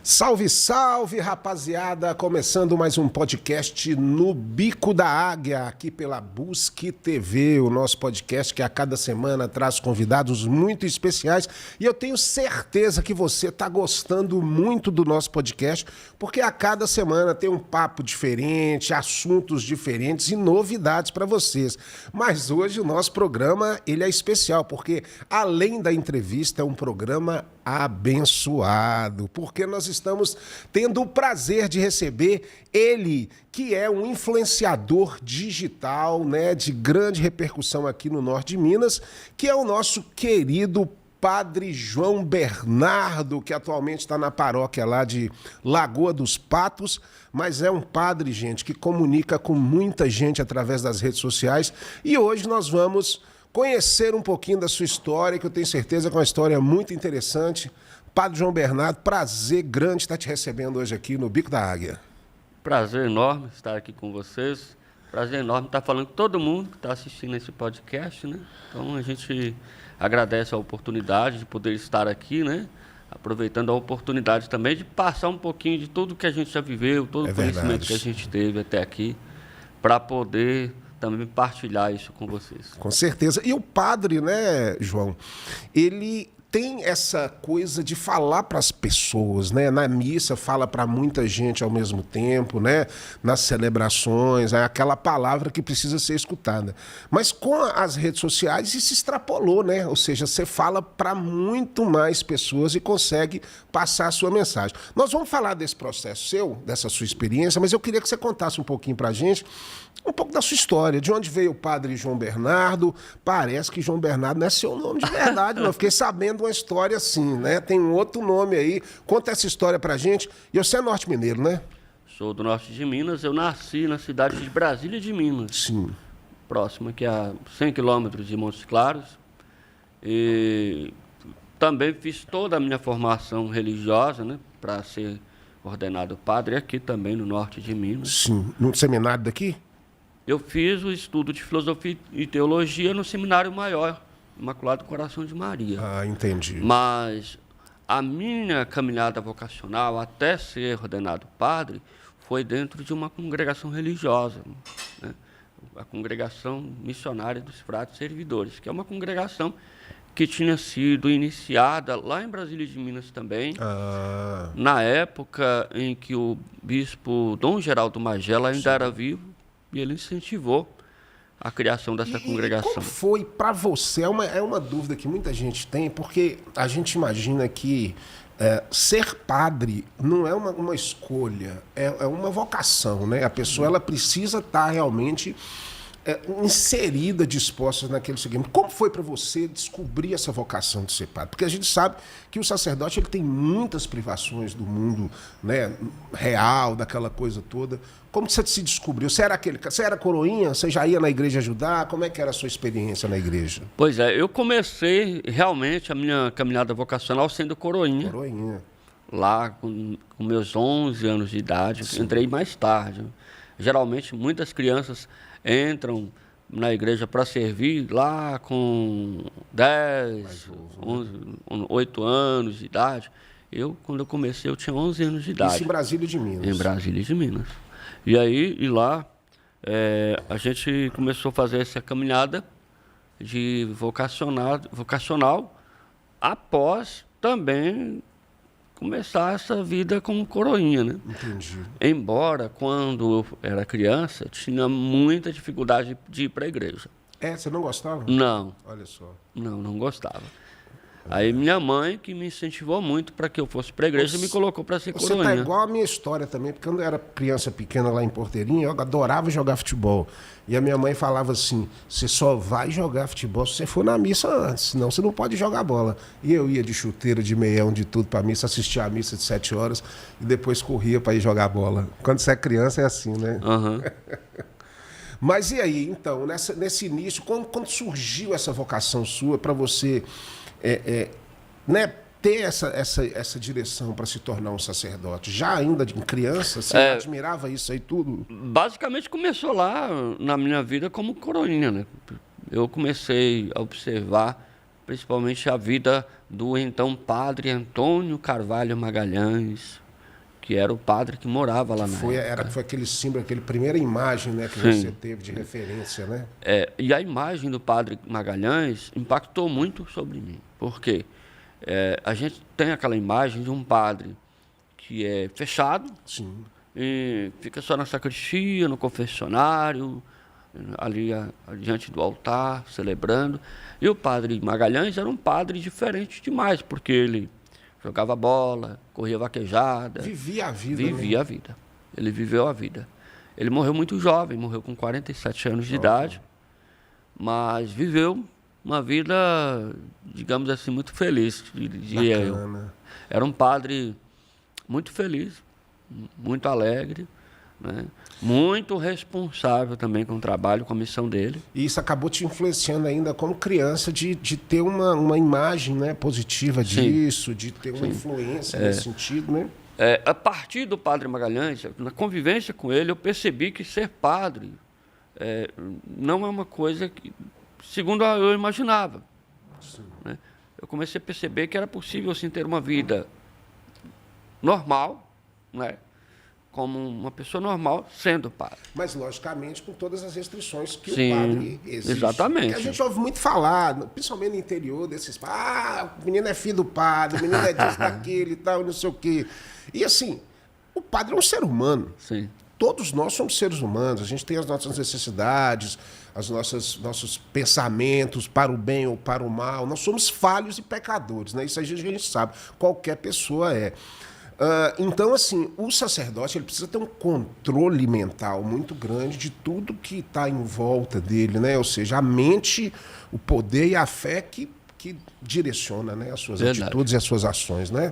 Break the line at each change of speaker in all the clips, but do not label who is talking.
Salve, salve, rapaziada! Começando mais um podcast no Bico da Águia, aqui pela Busque TV, o nosso podcast que a cada semana traz convidados muito especiais. E eu tenho certeza que você está gostando muito do nosso podcast, porque a cada semana tem um papo diferente, assuntos diferentes e novidades para vocês. Mas hoje o nosso programa ele é especial, porque além da entrevista, é um programa abençoado, porque nós estamos tendo o prazer de receber ele, que é um influenciador digital, né, de grande repercussão aqui no norte de Minas, que é o nosso querido Padre João Bernardo, que atualmente está na paróquia lá de Lagoa dos Patos, mas é um padre, gente, que comunica com muita gente através das redes sociais. E hoje nós vamos conhecer um pouquinho da sua história, que eu tenho certeza que é uma história muito interessante. Padre João Bernardo, prazer grande estar te recebendo hoje aqui no Bico da Águia.
Prazer enorme estar aqui com vocês. Prazer enorme estar falando com todo mundo que está assistindo esse podcast, né? Então a gente agradece a oportunidade de poder estar aqui, né? Aproveitando a oportunidade também de passar um pouquinho de tudo que a gente já viveu, todo o conhecimento que a gente teve até aqui, para poder também partilhar isso com vocês.
Com certeza. E o padre, né, João, ele tem essa coisa de falar para as pessoas, né? Na missa fala para muita gente ao mesmo tempo, né? Nas celebrações, é aquela palavra que precisa ser escutada. Mas com as redes sociais isso extrapolou, né? Ou seja, você fala para muito mais pessoas e consegue passar a sua mensagem. Nós vamos falar desse processo seu, dessa sua experiência, mas eu queria que você contasse um pouquinho para a gente um pouco da sua história, de onde veio o padre João Bernardo. Parece que João Bernardo não é seu nome de verdade, não. Eu fiquei sabendo uma história assim, né? Tem um outro nome aí. Conta essa história pra gente. E você é norte mineiro, né?
Sou do norte de Minas. Eu nasci na cidade de Brasília de Minas.
Sim.
Próximo aqui a 100 quilômetros de Montes Claros. E também fiz toda a minha formação religiosa, né? Para ser ordenado padre aqui também no norte de Minas.
Sim. No seminário daqui?
Eu fiz o estudo de filosofia e teologia no Seminário Maior, Imaculado Coração de Maria.
Ah, entendi.
Mas a minha caminhada vocacional até ser ordenado padre foi dentro de uma congregação religiosa, né? A Congregação Missionária dos Frades Servidores, que é uma congregação que tinha sido iniciada lá em Brasília de Minas também, na época em que o bispo Dom Geraldo Magela ainda era vivo, e ele incentivou a criação dessa congregação.
Como foi para você? É uma dúvida que muita gente tem, porque a gente imagina que ser padre não é uma escolha, é uma vocação, né? A pessoa ela precisa estar realmente inserida, disposta naquele segmento. Como foi para você descobrir essa vocação de ser padre? Porque a gente sabe que o sacerdote ele tem muitas privações do mundo, né, real, daquela coisa toda. Como você se descobriu? Você era coroinha? Você já ia na igreja ajudar? Como é que era a sua experiência na igreja?
Pois é, eu comecei realmente a minha caminhada vocacional sendo coroinha.
Coroinha.
Lá com meus 11 anos de idade. Sim. Entrei mais tarde. Geralmente muitas crianças entram na igreja para servir lá com 10, 11, 8 anos de idade. Quando eu comecei, eu tinha 11 anos de idade.
Isso em Brasília de Minas.
Em Brasília de Minas. E lá, a gente começou a fazer essa caminhada de vocacional após também começar essa vida como coroinha, né?
Entendi.
Embora, quando eu era criança, tinha muita dificuldade de ir para a igreja.
Você não gostava?
Não.
Olha só.
Não gostava. Aí minha mãe, que me incentivou muito para que eu fosse para a igreja, me colocou para ser coroinha.
Você tá igual a minha história também, porque quando eu era criança pequena lá em Porteirinha, eu adorava jogar futebol. E a minha mãe falava assim, você só vai jogar futebol se você for na missa antes, senão você não pode jogar bola. E eu ia de chuteira, de meião, de tudo para a missa, assistia a missa de 7 horas e depois corria para ir jogar bola. Quando você é criança é assim, né?
Uhum.
Mas e aí, então, nesse início, quando surgiu essa vocação sua para você né, ter essa direção para se tornar um sacerdote? Já ainda em criança, você admirava isso aí tudo?
Basicamente começou lá na minha vida como coroinha, né? Eu comecei a observar principalmente a vida do então padre Antônio Carvalho Magalhães, que era o padre que morava lá na
Foi
época.
aquele símbolo, aquela primeira imagem, né, que
Sim.
você teve de referência, né?
E a imagem do padre Magalhães impactou muito sobre mim. Por quê? A gente tem aquela imagem de um padre que é fechado,
Sim.
e fica só na sacristia, no confessionário, ali diante do altar, celebrando. E o padre Magalhães era um padre diferente demais, porque ele jogava bola, corria vaquejada.
Vivia a vida,
Vivia
né?
a vida. Ele viveu a vida. Ele morreu muito jovem, morreu com 47 anos de idade, mas viveu uma vida, digamos assim, muito feliz, diria eu.
Bacana.
Era um padre muito feliz, muito alegre, né? Muito responsável também com o trabalho, com a missão dele.
E isso acabou te influenciando ainda como criança de ter uma imagem, né, positiva disso, de ter uma influência nesse sentido, né?
A partir do padre Magalhães, na convivência com ele, eu percebi que ser padre não é uma coisa que, segundo eu imaginava. Né? Eu comecei a perceber que era possível assim, ter uma vida normal, né? Como uma pessoa normal sendo padre.
Mas, logicamente, com todas as restrições que
Sim,
o padre exige.
exatamente.
Que a gente ouve muito falar, principalmente no interior, desses... o menino é filho do padre, o menino é disso, daquele e tal, não sei o quê. E, assim, o padre é um ser humano.
Sim.
Todos nós somos seres humanos, a gente tem as nossas necessidades, nossos pensamentos para o bem ou para o mal. Nós somos falhos e pecadores, né? Isso a gente sabe, qualquer pessoa é. Então, assim, o sacerdote ele precisa ter um controle mental muito grande de tudo que está em volta dele, né? Ou seja, a mente, o poder e a fé que direciona, né, as suas atitudes e as suas ações, né?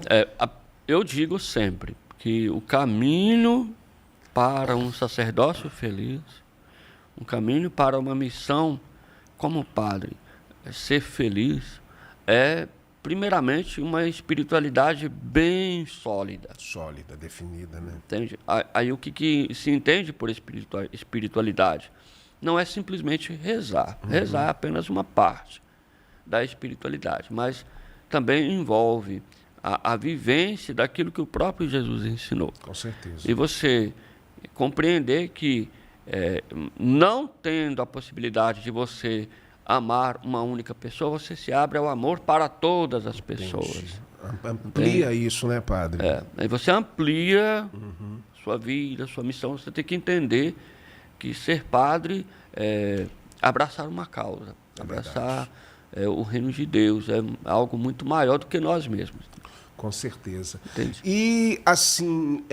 Eu digo sempre que o caminho para um sacerdócio feliz, um caminho para uma missão como padre, ser feliz, primeiramente, uma espiritualidade bem sólida.
Sólida, definida, né?
Entende? Aí o que se entende por espiritualidade? Não é simplesmente rezar. Rezar é apenas uma parte da espiritualidade, mas também envolve a vivência daquilo que o próprio Jesus ensinou.
Com certeza.
E você compreender que, não tendo a possibilidade de você amar uma única pessoa, você se abre ao amor para todas as pessoas.
Amplia isso, né, padre?
Aí você amplia sua vida, sua missão. Você tem que entender que ser padre é abraçar uma causa, abraçar o reino de Deus. É algo muito maior do que nós mesmos.
Com certeza.
Entende?
E, assim,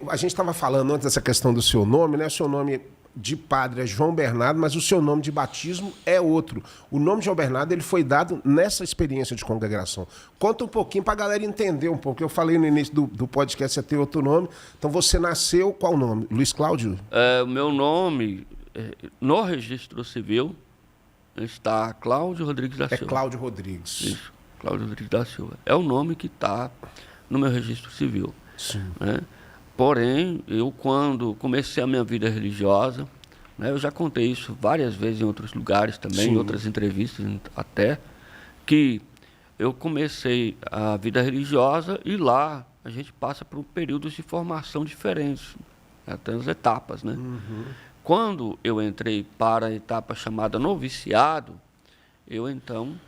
a gente estava falando antes dessa questão do seu nome, né? O seu nome de padre é João Bernardo, mas o seu nome de batismo é outro. O nome de João Bernardo ele foi dado nessa experiência de congregação. Conta um pouquinho para a galera entender um pouco. Eu falei no início do podcast, você tem outro nome. Então, você nasceu, qual nome? Luiz Cláudio?
O meu nome, no registro civil, está Cláudio Rodrigues da Silva.
É Cláudio Rodrigues.
Isso, Cláudio Rodrigues da Silva. É o nome que está no meu registro civil.
Sim.
Né? Porém, eu quando comecei a minha vida religiosa, né, eu já contei isso várias vezes em outros lugares também,
Sim.
em outras entrevistas até, que eu comecei a vida religiosa e lá a gente passa por períodos de formação diferentes, até as etapas, né? Quando eu entrei para a etapa chamada noviciado, eu então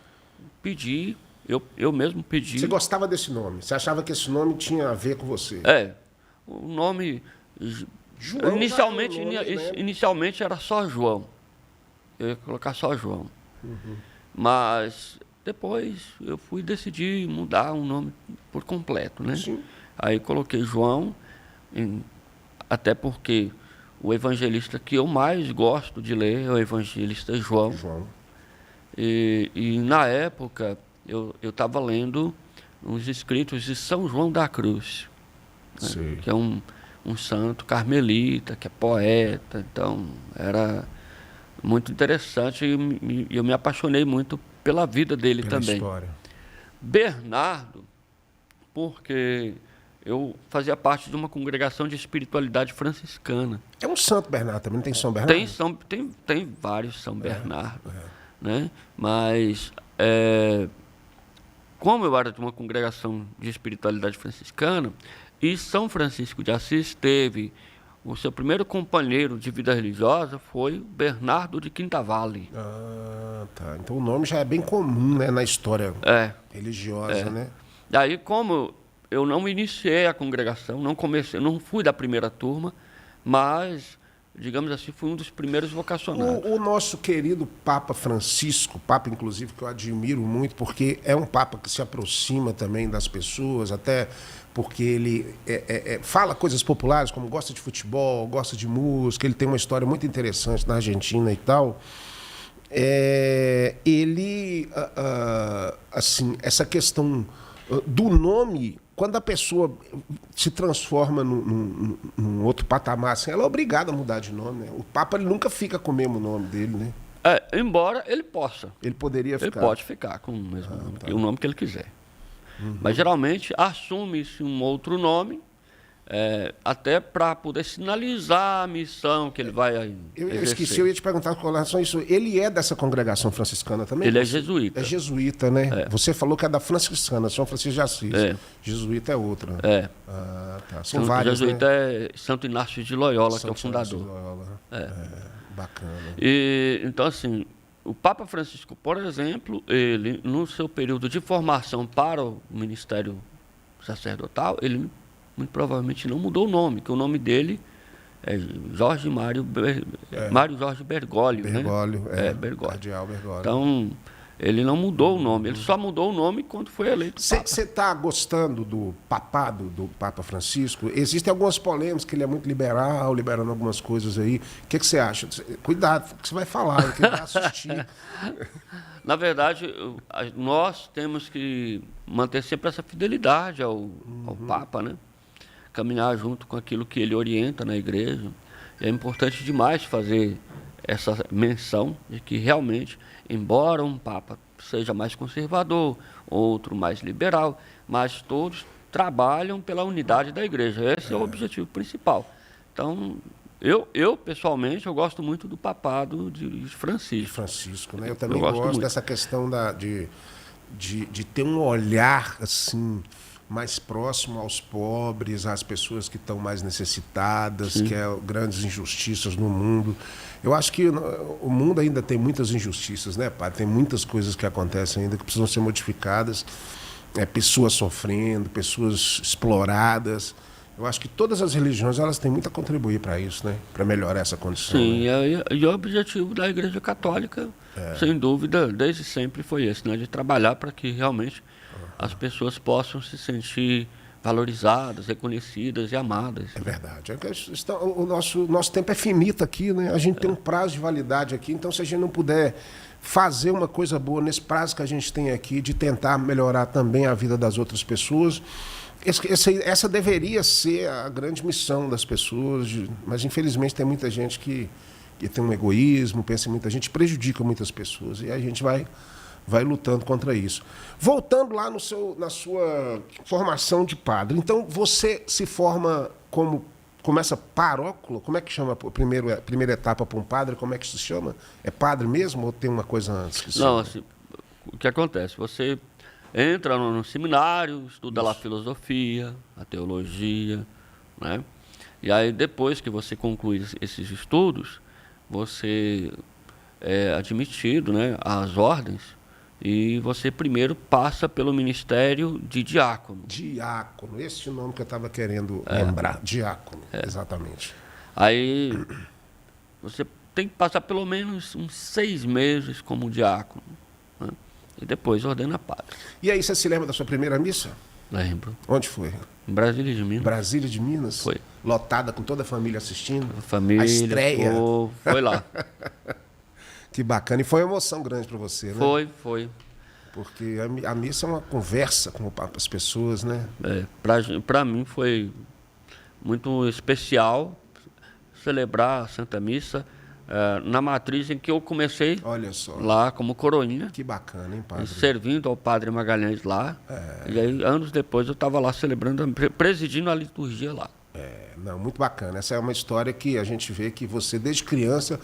pedi, eu mesmo pedi...
Você gostava desse nome? Você achava que esse nome tinha a ver com você?
O nome...
João
Inicialmente,
já é um nome, né?
inicialmente era só João. Eu ia colocar só João. Mas depois eu fui decidir mudar o nome por completo, né?
Sim.
Aí coloquei João, até porque o evangelista que eu mais gosto de ler é o evangelista João. E na época eu estava lendo os escritos de São João da Cruz, né? Que é um santo carmelita, que é poeta. Então era muito interessante e eu me apaixonei muito pela vida dele
Pela
também.
história.
Bernardo, porque eu fazia parte de uma congregação de espiritualidade franciscana.
É um santo Bernardo também, não tem São Bernardo?
Tem vários São Bernardo, né? Mas como eu era de uma congregação de espiritualidade franciscana, E São Francisco de Assis teve o seu primeiro companheiro de vida religiosa foi Bernardo de Quintavalle.
Ah, tá. Então o nome já é bem comum, né, na história religiosa, né?
E aí, como eu não iniciei a congregação, não fui da primeira turma, mas, digamos assim, fui um dos primeiros vocacionados.
O nosso querido Papa Francisco, Papa inclusive que eu admiro muito, porque é um Papa que se aproxima também das pessoas, até porque ele fala coisas populares, como gosta de futebol, gosta de música, ele tem uma história muito interessante na Argentina e tal. Ele, assim, essa questão do nome, quando a pessoa se transforma num outro patamar, assim, ela é obrigada a mudar de nome, né? O Papa ele nunca fica com o mesmo nome dele, né?
Embora ele possa.
Ele poderia ficar.
Ele pode ficar com o mesmo nome, o nome que ele quiser. Mas geralmente assume-se um outro nome, até para poder sinalizar a missão que ele vai
eu esqueci, eu ia te perguntar com relação a isso. Ele é dessa congregação franciscana também?
Ele é jesuíta.
É jesuíta, né? Você falou que é da franciscana, São Francisco de Assis. Jesuíta é outra. Ah, tá. São vários,
jesuíta
né?
é Santo Inácio de Loyola, que é o fundador.
De Loyola. Bacana.
Então, assim, o Papa Francisco, por exemplo, ele, no seu período de formação para o ministério sacerdotal, ele muito provavelmente não mudou o nome, que o nome dele é Jorge Mário Jorge Bergoglio,
Bergoglio,
né? Bergoglio.
Cardeal Bergoglio.
Então, ele não mudou o nome, ele só mudou o nome quando foi eleito Papa.
Você está gostando do papado do Papa Francisco? Existem algumas polêmicas, que ele é muito liberal, liberando algumas coisas aí. O que você acha? Cuidado, que você vai falar, que vai assistir.
Na verdade, nós temos que manter sempre essa fidelidade ao Papa, né? Caminhar junto com aquilo que ele orienta na igreja. É importante demais fazer essa menção de que realmente, embora um Papa seja mais conservador, outro mais liberal, mas todos trabalham pela unidade da igreja. Esse é o objetivo principal. Então, eu pessoalmente, eu gosto muito do papado de Francisco.
Francisco, né? Eu também gosto dessa questão de ter um olhar assim mais próximo aos pobres, às pessoas que estão mais necessitadas, que é grandes injustiças no mundo. Eu acho que o mundo ainda tem muitas injustiças, né, pai? Tem muitas coisas que acontecem ainda que precisam ser modificadas. Pessoas sofrendo, pessoas exploradas. Eu acho que todas as religiões elas têm muito a contribuir para isso, né? Para melhorar essa condição.
Sim,
né?
E o objetivo da Igreja Católica, sem dúvida, desde sempre foi esse, né? De trabalhar para que realmente as pessoas possam se sentir valorizadas, reconhecidas e amadas.
É verdade. O nosso tempo é finito aqui, né? A gente tem um prazo de validade aqui, então se a gente não puder fazer uma coisa boa nesse prazo que a gente tem aqui, de tentar melhorar também a vida das outras pessoas, essa deveria ser a grande missão das pessoas, mas infelizmente tem muita gente que tem um egoísmo, pensa em muita gente, prejudica muitas pessoas, e a gente vai lutando contra isso. Voltando lá na sua formação de padre, então você se forma começa paróculo? Como é que chama a primeira etapa para um padre? Como é que se chama? É padre mesmo ou tem uma coisa antes? Que
não, assim, o que acontece? Você entra no seminário, estuda lá a filosofia, a teologia, né? E aí depois que você conclui esses estudos, você é admitido, né, às ordens, e você primeiro passa pelo ministério de diácono.
Diácono, esse é o nome que eu estava querendo lembrar. Diácono, exatamente.
Aí você tem que passar pelo menos uns 6 meses como diácono, né? E depois ordena padre.
E aí você se lembra da sua primeira missa?
Lembro.
Onde foi?
Em Brasília de Minas.
Brasília de Minas?
Foi.
Lotada com toda a família assistindo?
A família.
A estreia?
Foi lá.
Que bacana. E foi uma emoção grande para você, né?
Foi.
Porque a missa é uma conversa com as pessoas, né?
Para mim foi muito especial celebrar a Santa Missa na matriz em que eu comecei.
Olha só.
Lá como coroinha.
Que bacana, hein, padre?
Servindo ao padre Magalhães lá. E aí, anos depois, eu estava lá celebrando, presidindo a liturgia lá.
Não, muito bacana. Essa é uma história que a gente vê que você, desde criança,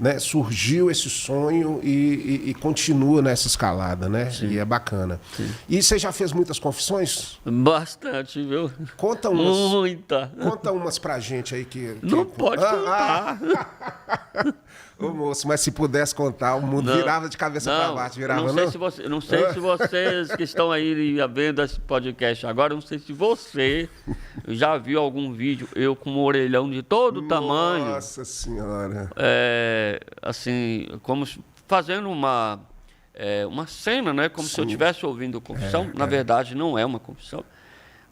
né, surgiu esse sonho e continua nessa escalada, né? Sim. E é bacana. Sim. E você já fez muitas confissões?
Bastante, viu?
Conta umas.
Muita.
Conta umas pra gente aí que
não pode contar.
Ô, moço, mas se pudesse contar, o mundo virava de cabeça para baixo, virava,
não? Não sei se vocês que estão aí vendo esse podcast agora, não sei se você já viu algum vídeo, eu com um orelhão de todo tamanho.
Nossa Senhora.
Assim, como fazendo uma cena, né? Como Sim. se eu estivesse ouvindo confissão. Na verdade, não é uma confissão.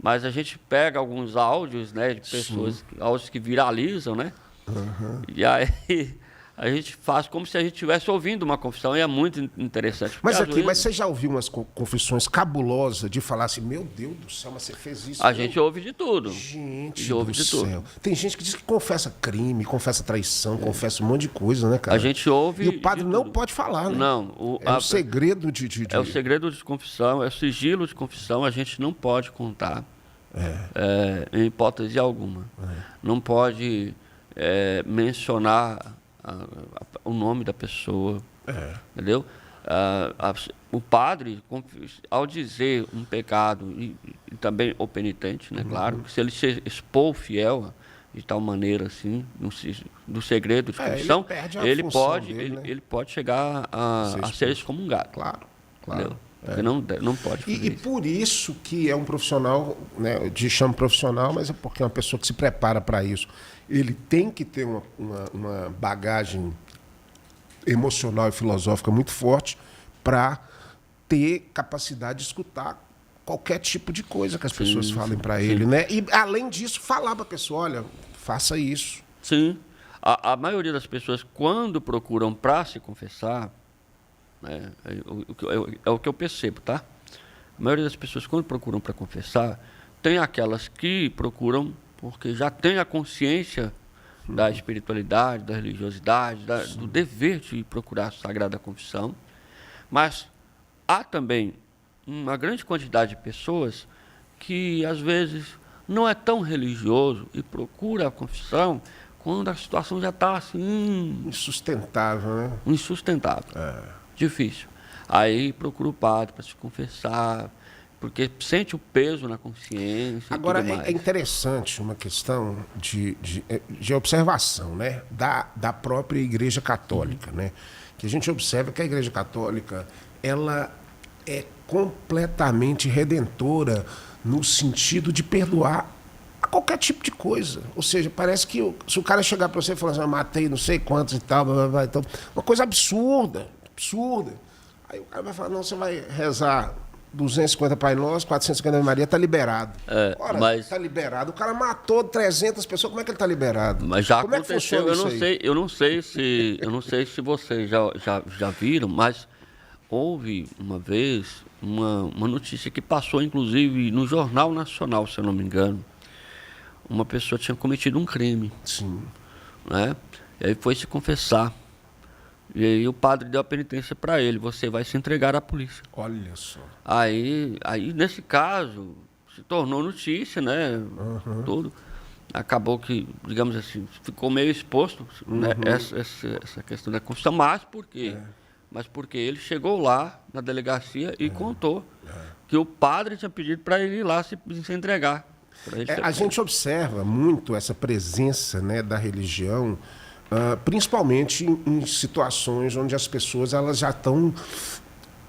Mas a gente pega alguns áudios, né? De pessoas, áudios que viralizam, né? Uhum. E aí a gente faz como se a gente estivesse ouvindo uma confissão, e é muito interessante.
Mas mas você já ouviu umas confissões cabulosas de falar assim, meu Deus do céu, mas você fez isso?
A gente ouve de tudo.
Gente ouve de tudo. Tem gente que diz que confessa crime, confessa traição, confessa um monte de coisa, né, cara?
A gente ouve.
E o padre não pode falar, né?
Não.
O segredo de...
É o segredo de confissão, é o sigilo de confissão, a gente não pode contar. Em hipótese alguma. Não pode mencionar o nome da pessoa, entendeu? O padre, ao dizer um pecado, e também o penitente, né, claro, que se ele se expor fiel de tal maneira assim, do segredo de confissão, ele pode chegar a ser excomungado.
Claro.
Entendeu? Porque não pode fazer
isso. Por isso que é um profissional, né, eu te chamo profissional, mas é porque é uma pessoa que se prepara para isso. Ele tem que ter uma bagagem emocional e filosófica muito forte para ter capacidade de escutar qualquer tipo de coisa que as pessoas falem para ele, né? E, além disso, falar para a pessoa, olha, faça isso.
Sim. A maioria das pessoas, quando procuram para se confessar, né, é o que eu percebo, tá? A maioria das pessoas, quando procuram para confessar, tem aquelas que procuram porque já tem a consciência da espiritualidade, da religiosidade, do dever de procurar a Sagrada Confissão. Mas há também uma grande quantidade de pessoas que, às vezes, não é tão religioso e procura a confissão quando a situação já está assim...
Insustentável, né?
Insustentável. Difícil. Aí procura o padre para se confessar, porque sente o peso na consciência.
Agora, é interessante uma questão de observação, né? da própria Igreja Católica, né? Que a gente observa que a Igreja Católica ela é completamente redentora no sentido de perdoar a qualquer tipo de coisa. Ou seja, parece que se o cara chegar para você e falar assim, matei não sei quantos e tal, então, uma coisa absurda. Aí o cara vai falar, não, você vai rezar 250 Pai Nosso, 450 Ave Maria, tá liberado. Ora, mas tá liberado. O cara matou 300 pessoas, como é que ele tá liberado?
Mas já como aconteceu, eu não sei se vocês já viram, mas houve uma vez uma notícia que passou, inclusive, no Jornal Nacional, se eu não me engano. Uma pessoa tinha cometido um crime.
Sim.
Né? E aí foi se confessar. E aí o padre deu a penitência para ele, você vai se entregar à polícia.
Olha só.
Aí nesse caso, se tornou notícia, né? Tudo. Acabou que, digamos assim, ficou meio exposto, né? essa questão da confissão. Mas por quê? Mas porque ele chegou lá na delegacia e contou que o padre tinha pedido para ele ir lá se entregar.
A gente observa muito essa presença, né, da religião, principalmente em situações onde as pessoas elas já estão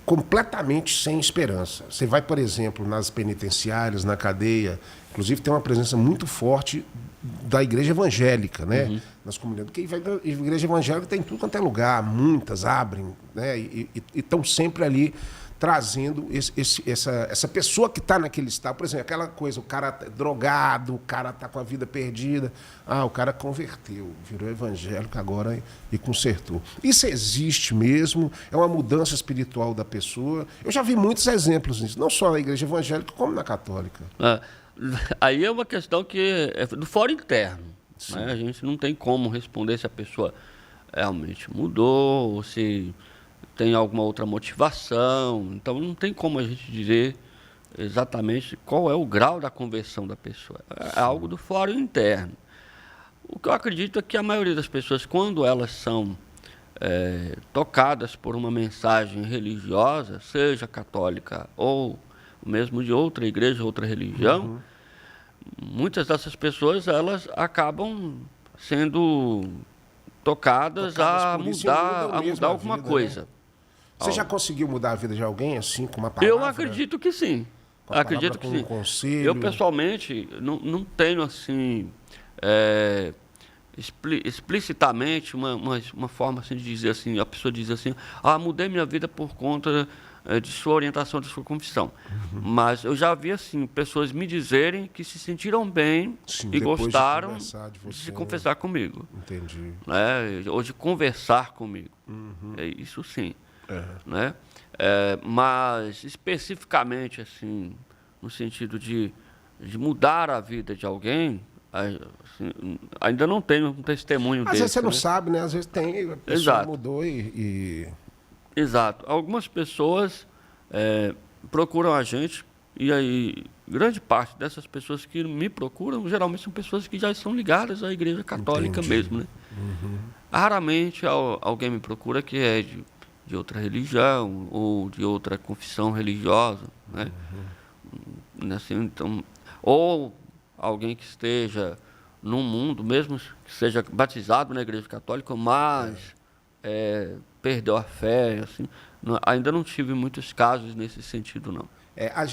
completamente sem esperança. Você vai, por exemplo, nas penitenciárias, na cadeia, inclusive tem uma presença muito forte da igreja evangélica, né? Nas comunidades. Porque a igreja evangélica tem tudo quanto é lugar, muitas abrem, né? E estão sempre ali trazendo essa pessoa que está naquele estado. Por exemplo, aquela coisa, o cara é drogado, o cara está com a vida perdida. O cara converteu, virou evangélico agora e consertou. Isso existe mesmo, é uma mudança espiritual da pessoa. Eu já vi muitos exemplos nisso, não só na igreja evangélica, como na católica.
Aí é uma questão que é do foro interno. Né? A gente não tem como responder se a pessoa realmente mudou, ou se tem alguma outra motivação. Então não tem como a gente dizer exatamente qual é o grau da conversão da pessoa. É algo do foro interno. O que eu acredito é que a maioria das pessoas, quando elas são tocadas por uma mensagem religiosa, seja católica ou mesmo de outra igreja, outra religião, muitas dessas pessoas elas acabam sendo tocadas a mudar alguma
vida,
coisa.
Né? Você já conseguiu mudar a vida de alguém assim, com uma palavra?
Eu acredito que sim.
Acredito que sim. Um conselho.
Eu, pessoalmente, não tenho, assim, explicitamente uma forma assim, de dizer assim, a pessoa diz assim, mudei minha vida por conta de sua orientação, de sua confissão. Mas eu já vi, assim, pessoas me dizerem que se sentiram bem e gostaram de se confessar comigo.
Entendi.
Né? Ou de conversar comigo. Isso sim. Né? Mas especificamente assim, no sentido de mudar a vida de alguém, assim, ainda não tenho um testemunho desse.
Às vezes você não sabe, né? Às vezes tem, a pessoa mudou e...
Exato. Algumas pessoas procuram a gente, e aí grande parte dessas pessoas que me procuram, geralmente são pessoas que já estão ligadas à Igreja Católica. Entendi. Mesmo. Né? Raramente alguém me procura que é de outra religião ou de outra confissão religiosa, né? Assim, então, ou alguém que esteja num mundo, mesmo que seja batizado na Igreja Católica, mas perdeu a fé, assim, ainda não tive muitos casos nesse sentido, não.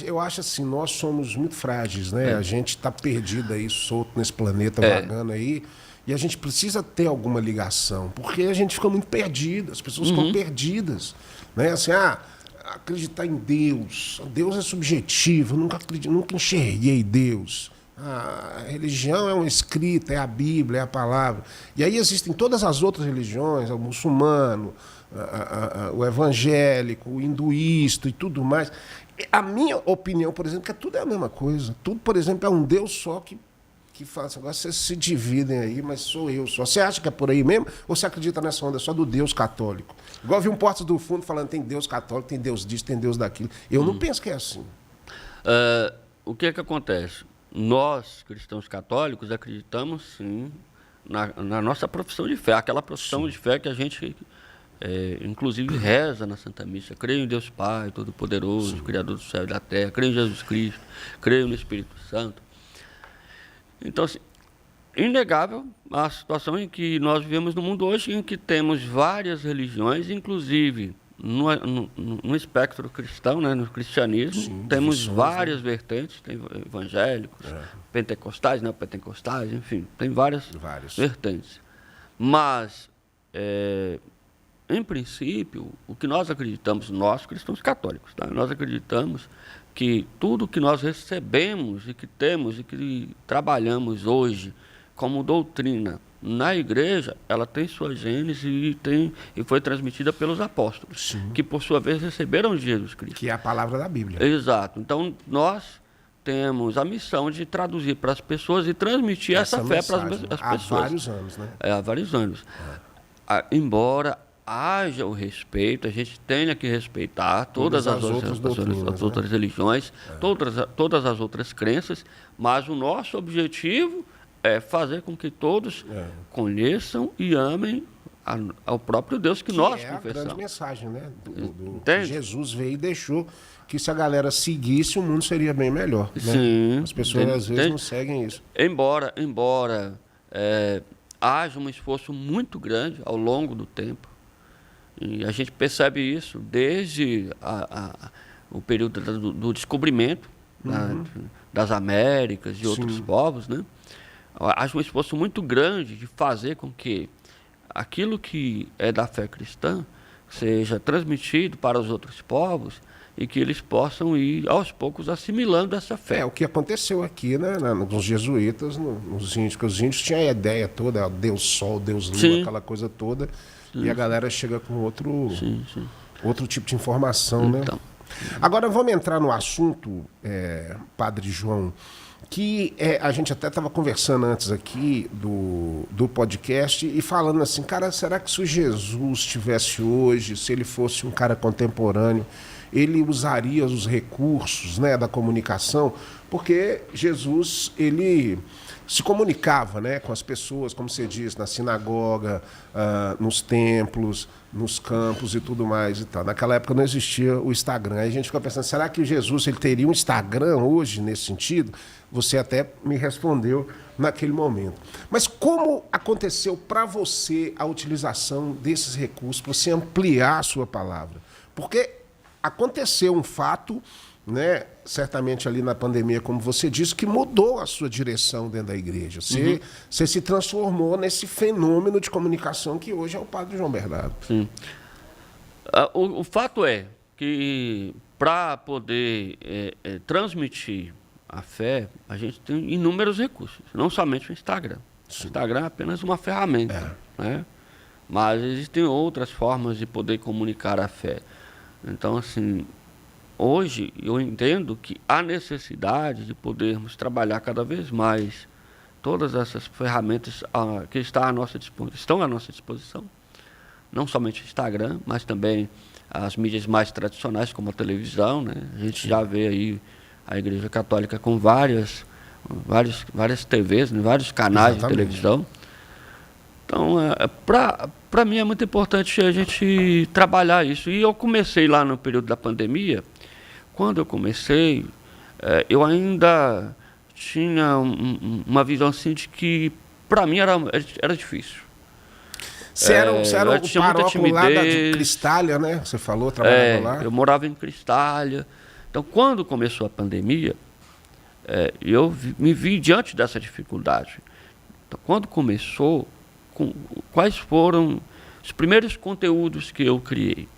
Eu acho assim, nós somos muito frágeis, né? A gente está perdido aí, solto nesse planeta, vagando aí. E a gente precisa ter alguma ligação, porque a gente fica muito perdido, as pessoas ficam perdidas. Né? Assim, acreditar em Deus. Deus é subjetivo, eu nunca enxerguei Deus. A religião é uma escrita, é a Bíblia, é a palavra. E aí existem todas as outras religiões, o muçulmano, o evangélico, o hinduísta e tudo mais. A minha opinião, por exemplo, é que tudo é a mesma coisa. Tudo, por exemplo, é um Deus só que fala assim, agora vocês se dividem aí, mas sou eu só. Você acha que é por aí mesmo? Ou você acredita nessa onda só do Deus católico? Igual vi um Portas do Fundo falando, tem Deus católico, tem Deus disso, tem Deus daquilo. Eu não penso que é assim.
O que acontece? Nós, cristãos católicos, acreditamos sim na nossa profissão de fé, aquela profissão de fé que a gente, inclusive, reza na Santa Missa. Creio em Deus Pai, Todo-Poderoso, Criador do céu e da terra, creio em Jesus Cristo, creio no Espírito Santo. Então, assim, inegável a situação em que nós vivemos no mundo hoje, em que temos várias religiões, inclusive no espectro cristão, né, no cristianismo, temos várias vertentes, tem evangélicos, pentecostais, neopentecostais, enfim, tem várias vertentes. Mas, em princípio, o que nós acreditamos, nós cristãos católicos, tá? Nós acreditamos que tudo que nós recebemos e que temos e que trabalhamos hoje como doutrina na igreja, ela tem sua gênese e foi transmitida pelos apóstolos, que por sua vez receberam de Jesus Cristo.
Que é a palavra da Bíblia.
Exato. Então, nós temos a missão de traduzir para as pessoas e transmitir essa fé para as pessoas.
Há vários anos, né?
Há vários anos. Embora haja o respeito, a gente tenha que respeitar todas as outras religiões, todas as outras crenças, mas o nosso objetivo é fazer com que todos conheçam e amem ao próprio Deus que nós confessamos. É a grande
mensagem, né? Que Jesus veio e deixou que se a galera seguisse, o mundo seria bem melhor. Né?
Sim.
As pessoas às vezes não seguem isso.
Embora haja um esforço muito grande ao longo do tempo, e a gente percebe isso desde o período do descobrimento das Américas, de outros povos, né? Há um esforço muito grande de fazer com que aquilo que é da fé cristã seja transmitido para os outros povos e que eles possam ir, aos poucos, assimilando essa fé.
O que aconteceu aqui, né, nos jesuítas, nos índios, que os índios tinham a ideia toda, Deus Sol, Deus Lua, aquela coisa toda, e a galera chega com outro tipo de informação, né? Agora, vamos entrar no assunto, Padre João, que a gente até estava conversando antes aqui do podcast e falando assim, cara, será que se o Jesus estivesse hoje, se ele fosse um cara contemporâneo, ele usaria os recursos, né, da comunicação, porque Jesus, ele se comunicava, né, com as pessoas, como você diz, na sinagoga, nos templos, nos campos e tudo mais e tal. Naquela época não existia o Instagram. Aí a gente fica pensando, será que Jesus ele teria um Instagram hoje nesse sentido? Você até me respondeu naquele momento. Mas como aconteceu para você a utilização desses recursos, para você ampliar a sua palavra? Porque aconteceu um fato, né, certamente ali na pandemia, como você disse, que mudou a sua direção dentro da igreja. Você se transformou nesse fenômeno de comunicação que hoje é o Padre João Bernardo.
Sim. O fato é que para poder transmitir a fé, a gente tem inúmeros recursos, não somente o Instagram. Sim. O Instagram é apenas uma ferramenta, né? Mas existem outras formas de poder comunicar a fé. Então, assim, hoje eu entendo que há necessidade de podermos trabalhar cada vez mais todas essas ferramentas que estão à nossa disposição, não somente o Instagram, mas também as mídias mais tradicionais, como a televisão, né? A gente já vê aí a Igreja Católica com várias TVs, né? Vários canais de televisão. Então, para mim é muito importante a gente trabalhar isso. E eu comecei lá no período da pandemia. Quando eu comecei, eu ainda tinha uma visão assim de que, para mim, era difícil.
Você era o paróquio lá de Cristália, né? Você falou, trabalhava lá.
Eu morava em Cristália. Então, quando começou a pandemia, eu me vi diante dessa dificuldade. Então, quando começou, quais foram os primeiros conteúdos que eu criei?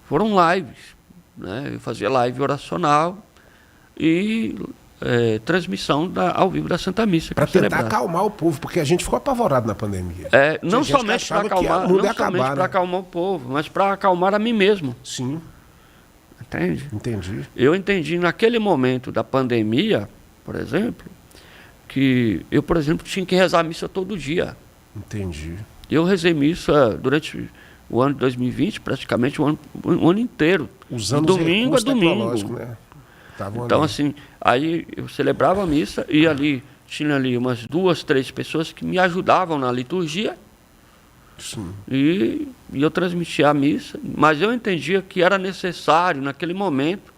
Foram lives, né? Eu fazia live oracional e transmissão ao vivo da Santa Missa.
Para tentar acalmar o povo, porque a gente ficou apavorado na pandemia.
Não somente para acalmar o povo, mas para acalmar a mim mesmo.
Sim.
Entende?
Entendi.
Eu entendi naquele momento da pandemia, por exemplo, que eu, por exemplo, tinha que rezar a missa todo dia.
Entendi.
Eu rezei missa durante o ano de 2020, praticamente o ano inteiro.
Usando
de domingo a domingo.
Né?
Então, assim, aí eu celebrava a missa e ali tinha ali umas 2, 3 pessoas que me ajudavam na liturgia.
Sim.
E eu transmitia a missa, mas eu entendia que era necessário, naquele momento,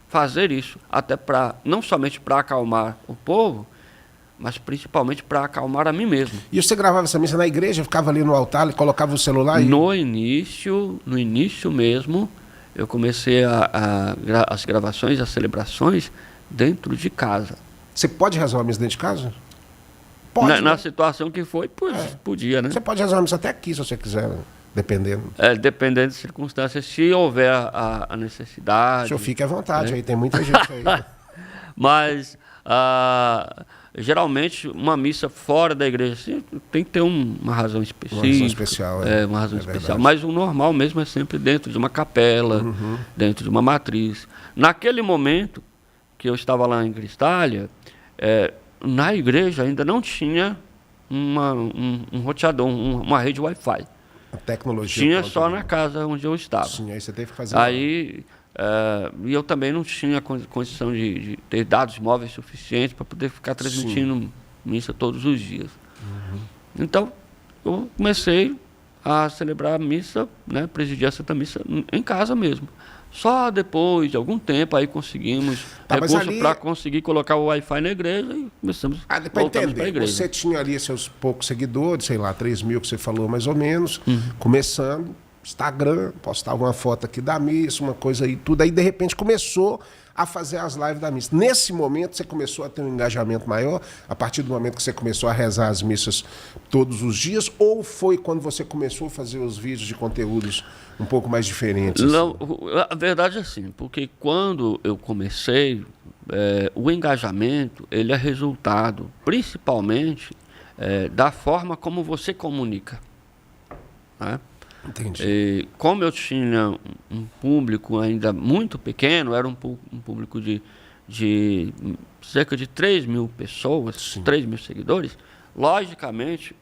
fazer isso, até não somente para acalmar o povo, mas principalmente para acalmar a mim mesmo.
E você gravava essa missa na igreja, ficava ali no altar e colocava o celular?
No início mesmo, eu comecei as gravações, as celebrações dentro de casa.
Você pode rezar uma missa dentro de casa? Pode,
na situação que foi, podia, né?
Você pode rezar uma missa até aqui, se você quiser, dependendo.
Dependendo das circunstâncias, se houver a necessidade.
O senhor fique à vontade, aí tem muita gente aí.
Mas, geralmente, uma missa fora da igreja assim, tem que ter uma razão específica. Uma razão especial, uma razão especial. Mas o normal mesmo é sempre dentro de uma capela, dentro de uma matriz. Naquele momento que eu estava lá em Cristália, na igreja ainda não tinha um roteador, uma rede Wi-Fi.
A tecnologia.
Tinha só na casa onde eu estava.
Sim, aí você teve que fazer.
Aí, e eu também não tinha condição de ter dados móveis suficientes para poder ficar transmitindo missa todos os dias. Então, eu comecei a celebrar a missa, né, presidir a Santa Missa em casa mesmo. Só depois de algum tempo aí conseguimos recurso para conseguir colocar o Wi-Fi na igreja e começamos a voltar para a igreja.
Você tinha ali seus poucos seguidores, sei lá, 3 mil que você falou mais ou menos, começando, Instagram, postar uma foto aqui da missa, uma coisa aí, tudo. Aí, de repente, começou a fazer as lives da missa. Nesse momento, você começou a ter um engajamento maior, a partir do momento que você começou a rezar as missas todos os dias, ou foi quando você começou a fazer os vídeos de conteúdos um pouco mais diferentes?
Não, a verdade é assim, porque quando eu comecei, o engajamento, ele é resultado, principalmente, da forma como você comunica, né?
Entendi.
E como eu tinha um público ainda muito pequeno, era um público de cerca de 3 mil pessoas, 3 mil seguidores, logicamente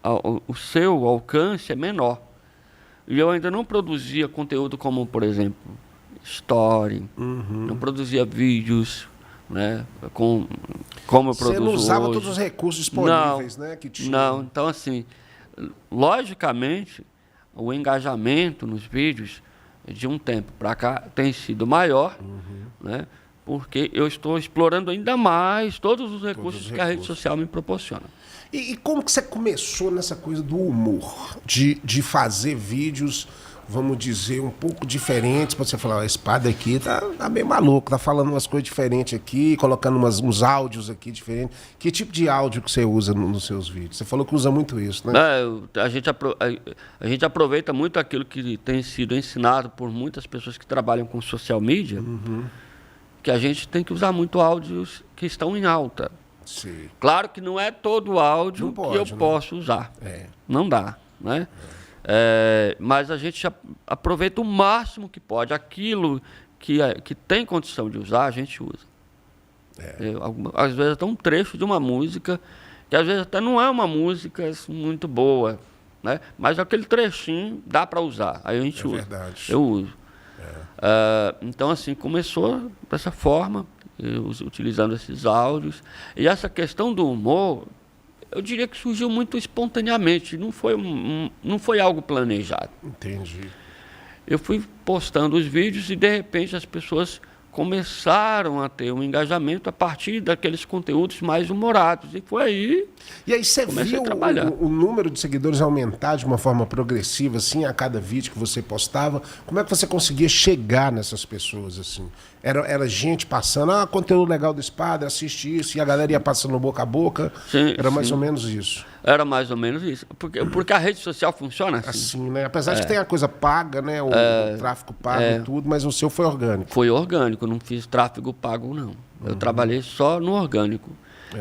o seu alcance é menor. E eu ainda não produzia conteúdo como, por exemplo, story, não produzia vídeos, né, como eu produzo hoje.
Você não usava todos os recursos disponíveis, né, que tinha.
Não, então assim, logicamente, o engajamento nos vídeos de um tempo para cá tem sido maior, né, porque eu estou explorando ainda mais todos os recursos que a rede social me proporciona.
E como que você começou nessa coisa do humor? De fazer vídeos, vamos dizer, um pouco diferentes, para você falar, esse padre aqui tá bem maluco, tá falando umas coisas diferentes aqui, colocando uns áudios aqui diferentes. Que tipo de áudio que você usa nos seus vídeos? Você falou que usa muito isso, né?
A gente aproveita muito aquilo que tem sido ensinado por muitas pessoas que trabalham com social media, que a gente tem que usar muito áudios que estão em alta.
Sim.
Claro que não é todo áudio que eu posso usar. Não dá, né? Mas a gente aproveita o máximo que pode. Aquilo que tem condição de usar, a gente usa. Às vezes até um trecho de uma música, que às vezes até não é uma música muito boa, né? Mas aquele trechinho dá para usar. Aí a gente usa.
Verdade.
Eu uso. Então, assim, começou dessa forma, utilizando esses áudios. E essa questão do humor, eu diria que surgiu muito espontaneamente, não foi algo planejado.
Entendi.
Eu fui postando os vídeos e, de repente, as pessoas começaram a ter um engajamento a partir daqueles conteúdos mais humorados. E foi aí.
E aí você viu o número de seguidores aumentar de uma forma progressiva, assim, a cada vídeo que você postava? Como é que você conseguia chegar nessas pessoas, assim? Era gente passando, conteúdo legal desse padre, assiste isso, e a galera ia passando boca a boca?
Sim,
era mais ou menos isso.
Era mais ou menos isso. Porque a rede social funciona assim.
Assim, né? Apesar de que tem a coisa paga, né? O tráfego pago e tudo, mas o seu foi orgânico.
Foi orgânico, não fiz tráfego pago, não. Eu trabalhei só no orgânico.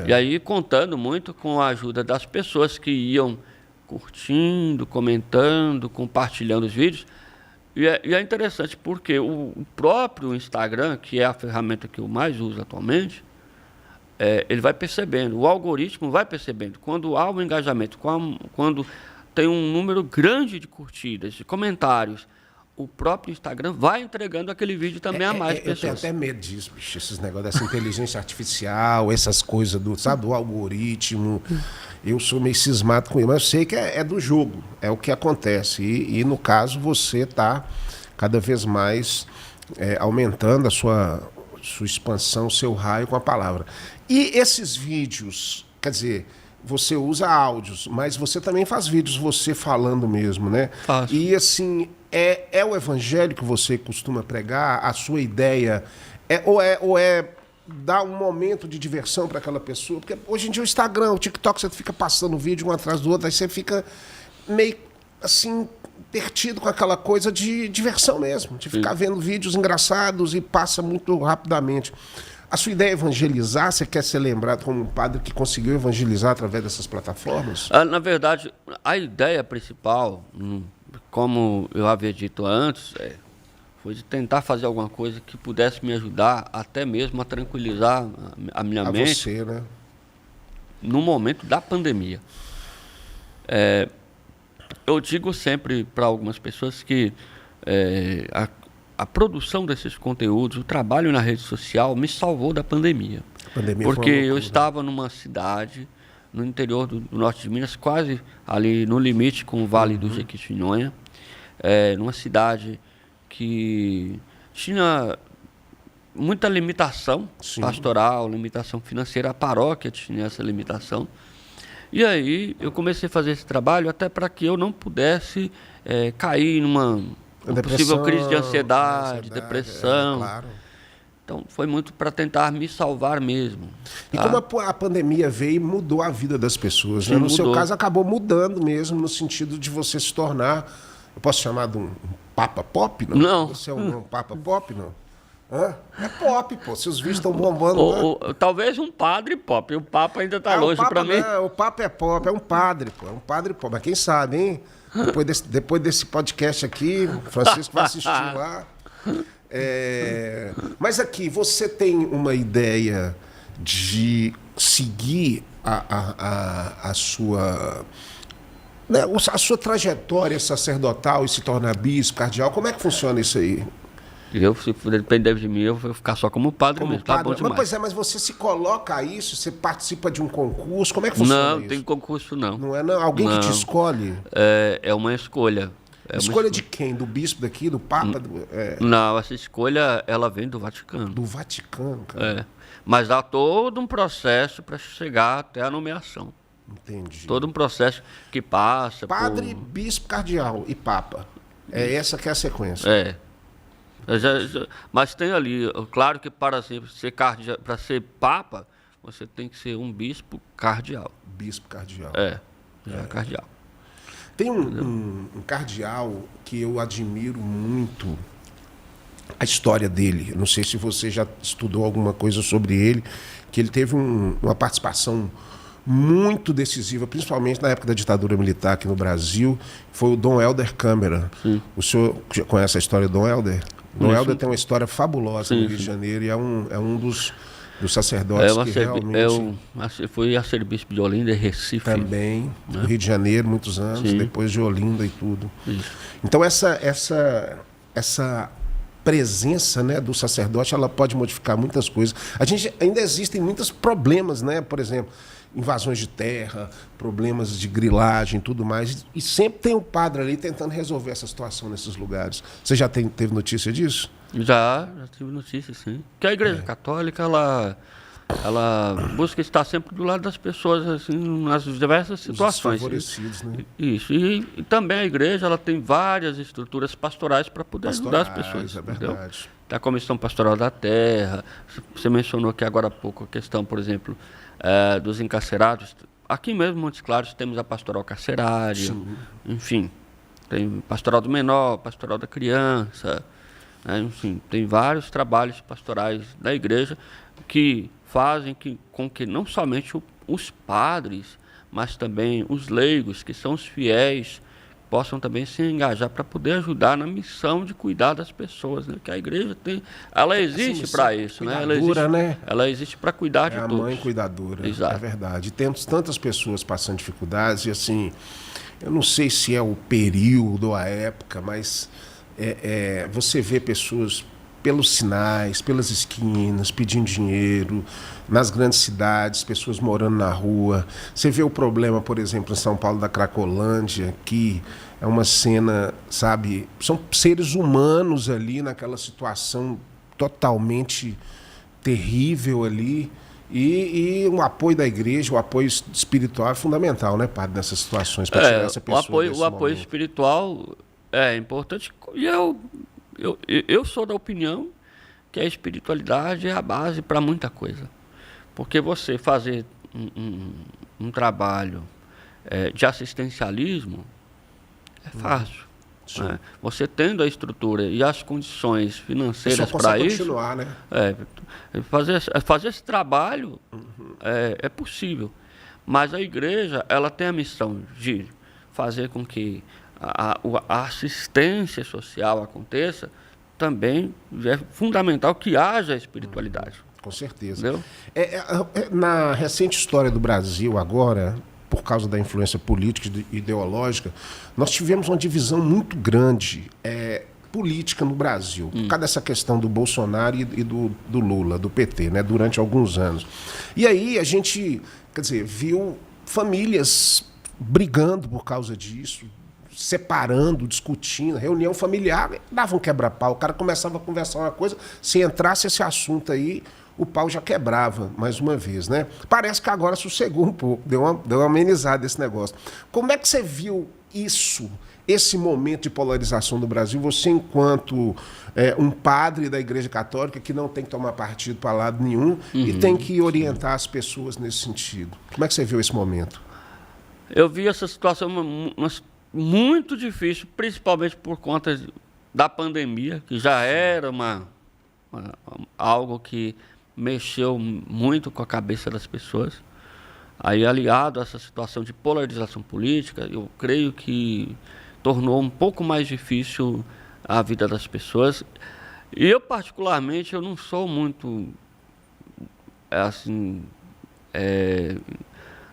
E aí, contando muito com a ajuda das pessoas que iam curtindo, comentando, compartilhando os vídeos. E é interessante porque o próprio Instagram, que é a ferramenta que eu mais uso atualmente, ele vai percebendo, o algoritmo vai percebendo. Quando há um engajamento, quando tem um número grande de curtidas, de comentários, o próprio Instagram vai entregando aquele vídeo também a mais pessoas.
Eu tenho até medo disso, bicho, esses negócios dessa inteligência artificial, essas coisas do algoritmo. Eu sou meio cismado com isso, mas eu sei que é do jogo, é o que acontece. E no caso, você está cada vez mais aumentando a sua expansão, o seu raio com a palavra. E esses vídeos, quer dizer, você usa áudios, mas você também faz vídeos você falando mesmo, né?
Faço.
E assim, é o evangelho que você costuma pregar? A sua ideia ou é dar um momento de diversão para aquela pessoa? Porque hoje em dia o Instagram, o TikTok, você fica passando vídeo um atrás do outro, aí você fica meio assim, perdido com aquela coisa de diversão mesmo, de ficar vendo vídeos engraçados e passa muito rapidamente. A sua ideia é evangelizar? Você quer ser lembrado como um padre que conseguiu evangelizar através dessas plataformas?
Na verdade, a ideia principal, como eu havia dito antes, foi de tentar fazer alguma coisa que pudesse me ajudar até mesmo a tranquilizar a minha mente.
Você, né?
No momento da pandemia. Eu digo sempre para algumas pessoas que a produção desses conteúdos, o trabalho na rede social me salvou da pandemia. Porque eu estava numa cidade no interior do norte de Minas, quase ali no limite com o Vale do Jequitinhonha, numa cidade que tinha muita limitação pastoral, limitação financeira, a paróquia tinha essa limitação. E aí eu comecei a fazer esse trabalho até para que eu não pudesse cair numa possível crise de ansiedade, depressão.
Claro.
Então foi muito para tentar me salvar mesmo.
E como a pandemia veio e mudou a vida das pessoas, né? No seu caso acabou mudando mesmo, no sentido de você se tornar, eu posso chamar de um papa pop?
Não.
Você é um papa pop, não? É pop, pô. Se os vídeos estão bombando.
Talvez um padre pop. O papa ainda está longe para mim.
O papa é pop, é um padre, pô. É um padre pop. Mas quem sabe, hein? Depois desse podcast aqui, o Francisco vai assistir lá. Mas aqui, você tem uma ideia de seguir a sua trajetória sacerdotal e se tornar bispo, cardeal? Como é que funciona isso aí?
Se depender de mim, eu vou ficar só como padre mesmo. Tá bom demais.
Mas você se coloca a isso? Você participa de um concurso? Como é que funciona isso?
Não, tem concurso não.
Não é não? Alguém que te escolhe?
É uma escolha.
Escolha de quem? Do bispo daqui, do Papa?
Não, essa escolha ela vem do Vaticano.
Do Vaticano, cara.
Mas há todo um processo para chegar até a nomeação.
Entendi.
Todo um processo que passa
Padre,
por...
bispo, cardeal e Papa. É essa que é a sequência.
Mas tem ali, claro que para ser Papa, você tem que ser um bispo cardeal.
Bispo cardeal.
Cardeal.
Tem um cardeal que eu admiro muito a história dele. Não sei se você já estudou alguma coisa sobre ele, que ele teve uma participação muito decisiva, principalmente na época da ditadura militar aqui no Brasil, foi o Dom Helder Câmara.
Sim.
O senhor conhece a história do Dom Helder? Dom Helder tem uma história fabulosa no Rio de Janeiro e é um dos sacerdotes que realmente...
Eu fui arcebispo de Olinda e Recife.
Também, no Rio de Janeiro, muitos anos, depois de Olinda e tudo.
Isso.
Então essa presença, né, do sacerdote, ela pode modificar muitas coisas. Ainda existem muitos problemas, né? Por exemplo, invasões de terra, problemas de grilagem, tudo mais. E sempre tem um padre ali tentando resolver essa situação nesses lugares. Você já teve notícia disso?
Já tive notícia, sim. Que a Igreja Católica, ela busca estar sempre do lado das pessoas, assim, nas diversas situações.
Os desfavorecidos, né?
Isso. E também a Igreja, ela tem várias estruturas pastorais para poder ajudar as pessoas.
É verdade.
Tem a Comissão Pastoral da Terra. Você mencionou aqui agora há pouco a questão, por exemplo, dos encarcerados. Aqui mesmo, em Montes Claros, temos a Pastoral Carcerária. Sim. Enfim, tem Pastoral do Menor, Pastoral da Criança. Enfim, tem vários trabalhos pastorais da Igreja que fazem com que não somente os padres, mas também os leigos, que são os fiéis, possam também se engajar para poder ajudar na missão de cuidar das pessoas, né? Que a Igreja ela existe para isso, né? Ela existe para cuidar de todos.
É a mãe cuidadora,
exato.
É verdade. E temos tantas pessoas passando dificuldades e assim, eu não sei se é o período, a época, mas você vê pessoas pelos sinais, pelas esquinas, pedindo dinheiro, nas grandes cidades, pessoas morando na rua. Você vê o problema, por exemplo, em São Paulo, da Cracolândia, que é uma cena, sabe, são seres humanos ali naquela situação totalmente terrível ali. E o apoio da igreja, o apoio espiritual é fundamental, né, padre, nessas situações, para tirar essa pessoa
o apoio espiritual é importante. E eu sou da opinião que a espiritualidade é a base para muita coisa. Porque você fazer um trabalho de assistencialismo é fácil. Né? Você tendo a estrutura e as condições financeiras para isso,
continuar, né?
Fazer esse trabalho é possível. Mas a igreja ela tem a missão de fazer com que a assistência social aconteça. Também é fundamental que haja espiritualidade.
Com certeza. Na recente história do Brasil agora, por causa da influência política e ideológica, nós tivemos uma divisão muito grande política no Brasil, por causa dessa questão do Bolsonaro e do Lula, do PT, né, durante alguns anos. E aí a gente, viu famílias brigando por causa disso, separando, discutindo, reunião familiar, dava um quebra-pau. O cara começava a conversar uma coisa, se entrasse esse assunto aí, o pau já quebrava, mais uma vez, né? Parece que agora sossegou um pouco, deu uma amenizada esse negócio. Como é que você viu isso, esse momento de polarização do Brasil, você enquanto um padre da Igreja Católica que não tem que tomar partido para lado nenhum e tem que orientar as pessoas nesse sentido? Como é que você viu esse momento?
Eu vi essa situação muito difícil, principalmente por conta da pandemia, que já era algo que mexeu muito com a cabeça das pessoas. Aí, aliado a essa situação de polarização política, eu creio que tornou um pouco mais difícil a vida das pessoas. E eu, particularmente, eu não sou muito,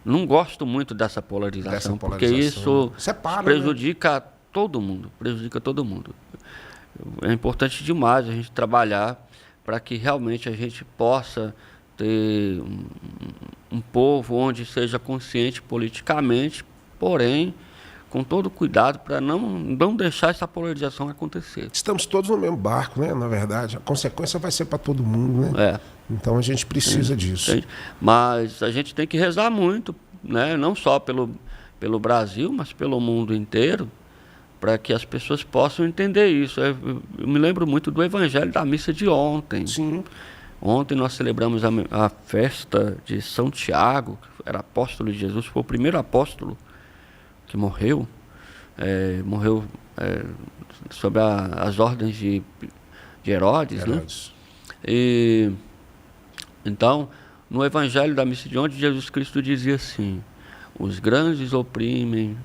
não gosto muito dessa polarização, porque isso prejudica todo mundo, é importante demais a gente trabalhar para que realmente a gente possa ter um povo onde seja consciente politicamente, porém com todo cuidado para não deixar essa polarização acontecer.
Estamos todos no mesmo barco, né? Na verdade, a consequência vai ser para todo mundo, né? Então a gente precisa disso.
Mas a gente tem que rezar muito, né? Não só pelo Brasil, mas pelo mundo inteiro, para que as pessoas possam entender isso. Eu me lembro muito do evangelho da missa de ontem.
Sim.
Ontem nós celebramos a festa de São Tiago, que era apóstolo de Jesus, foi o primeiro apóstolo que morreu, sob as ordens de Herodes, né? E então, no evangelho da missa de ontem, Jesus Cristo dizia assim: os grandes oprimem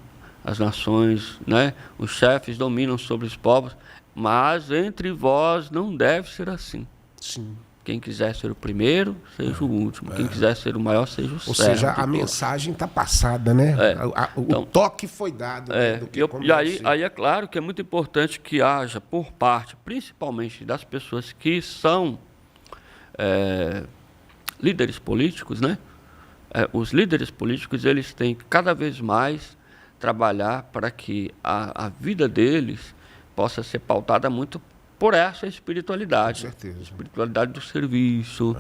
as nações, né? Os chefes dominam sobre os povos, mas entre vós não deve ser assim.
Sim.
Quem quiser ser o primeiro, seja o último. Quem quiser ser o maior, seja o servo.
Ou seja, a mensagem está passada, né? O toque foi dado.
E aí é claro que é muito importante que haja por parte, principalmente das pessoas que são líderes políticos, né? Os líderes políticos, eles têm que cada vez mais trabalhar para que a vida deles possa ser pautada muito por essa espiritualidade.
Com certeza.
Espiritualidade do serviço,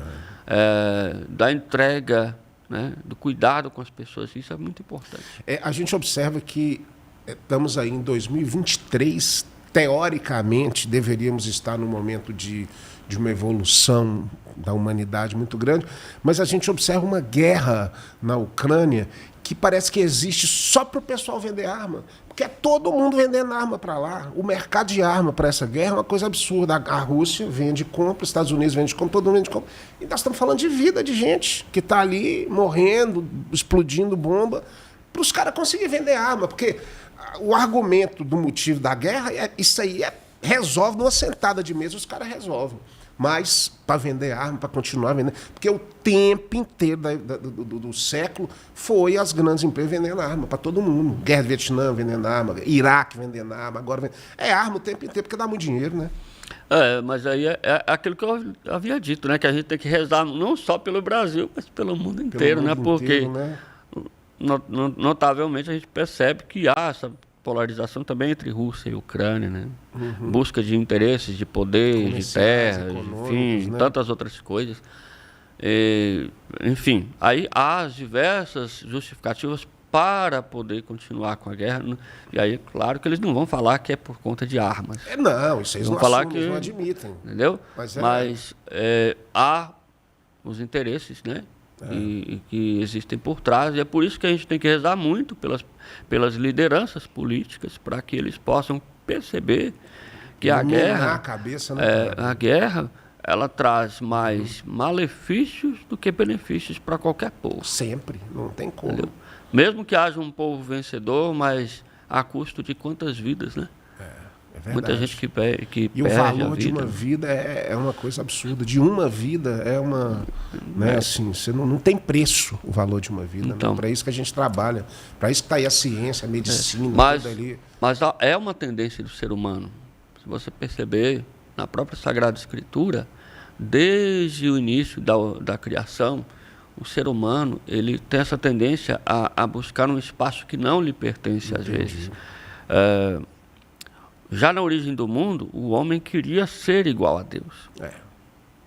da entrega, né? Do cuidado com as pessoas. Isso é muito importante.
A gente observa que estamos aí em 2023, teoricamente deveríamos estar num momento de uma evolução da humanidade muito grande, mas a gente observa uma guerra na Ucrânia que parece que existe só para o pessoal vender arma, porque é todo mundo vendendo arma para lá. O mercado de arma para essa guerra é uma coisa absurda. A Rússia vende, compra, os Estados Unidos vende, compra, todo mundo vende, compra. E nós estamos falando de vida de gente que está ali morrendo, explodindo bomba, para os caras conseguirem vender arma, porque o argumento do motivo da guerra, isso aí resolve numa sentada de mesa, os caras resolvem. Mas para vender arma, para continuar vendendo, porque o tempo inteiro do século foi as grandes empresas vendendo arma para todo mundo. Guerra do Vietnã vendendo arma, Iraque vendendo arma, agora arma o tempo inteiro, porque dá muito dinheiro, né?
Mas aí é aquilo que eu havia dito, né? Que a gente tem que rezar não só pelo Brasil, mas pelo mundo inteiro, né? Porque notavelmente a gente percebe que há essa polarização também entre Rússia e Ucrânia, né? Busca de interesses, de poder, de terra, enfim, né? Tantas outras coisas. Enfim, aí há as diversas justificativas para poder continuar com a guerra, né? E aí, claro que eles não vão falar que é por conta de armas.
Não, isso eles não
falar
assumem,
que
não admitem.
Entendeu? Mas há os interesses, né? Que existem por trás, e é por isso que a gente tem que rezar muito pelas lideranças políticas, para que eles possam perceber que a guerra, a guerra, ela traz mais malefícios do que benefícios para qualquer povo.
Sempre, não tem como.
Entendeu? Mesmo que haja um povo vencedor, mas a custo de quantas vidas, né?
É verdade.
Muita gente que perde
o valor de uma vida é uma coisa absurda. De uma vida é uma... Né, assim, você não tem preço o valor de uma vida. Então, para isso que a gente trabalha. Para isso que está aí a ciência, a medicina, tudo ali.
Mas é uma tendência do ser humano. Se você perceber, na própria Sagrada Escritura, desde o início da criação, o ser humano ele tem essa tendência a buscar um espaço que não lhe pertence. Entendi. Às vezes. Já na origem do mundo, o homem queria ser igual a Deus.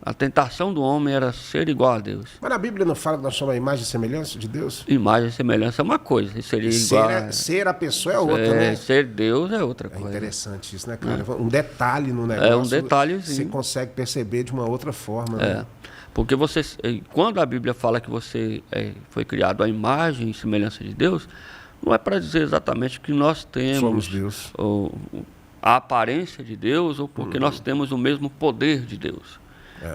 A tentação do homem era ser igual a Deus.
Mas na Bíblia não fala que nós somos a imagem e semelhança de Deus?
Imagem e semelhança é uma coisa. Seria igual
ser a pessoa é outra, né?
Ser Deus é outra coisa.
É interessante isso, né, cara? Um detalhe no negócio.
É um detalhezinho.
Você consegue perceber de uma outra forma. Né?
Porque quando a Bíblia fala que você foi criado à imagem e semelhança de Deus, não é para dizer exatamente que nós temos...
Somos Deus.
A aparência de Deus, ou porque nós temos o mesmo poder de Deus.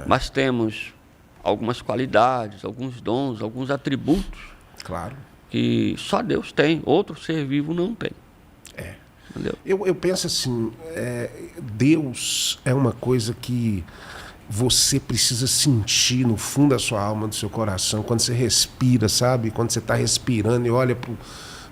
Mas temos algumas qualidades, alguns dons, alguns atributos.
Claro.
Que só Deus tem, outro ser vivo não tem. Entendeu?
Eu penso assim, Deus é uma coisa que você precisa sentir no fundo da sua alma, do seu coração, quando você respira, sabe? Quando você está respirando e olha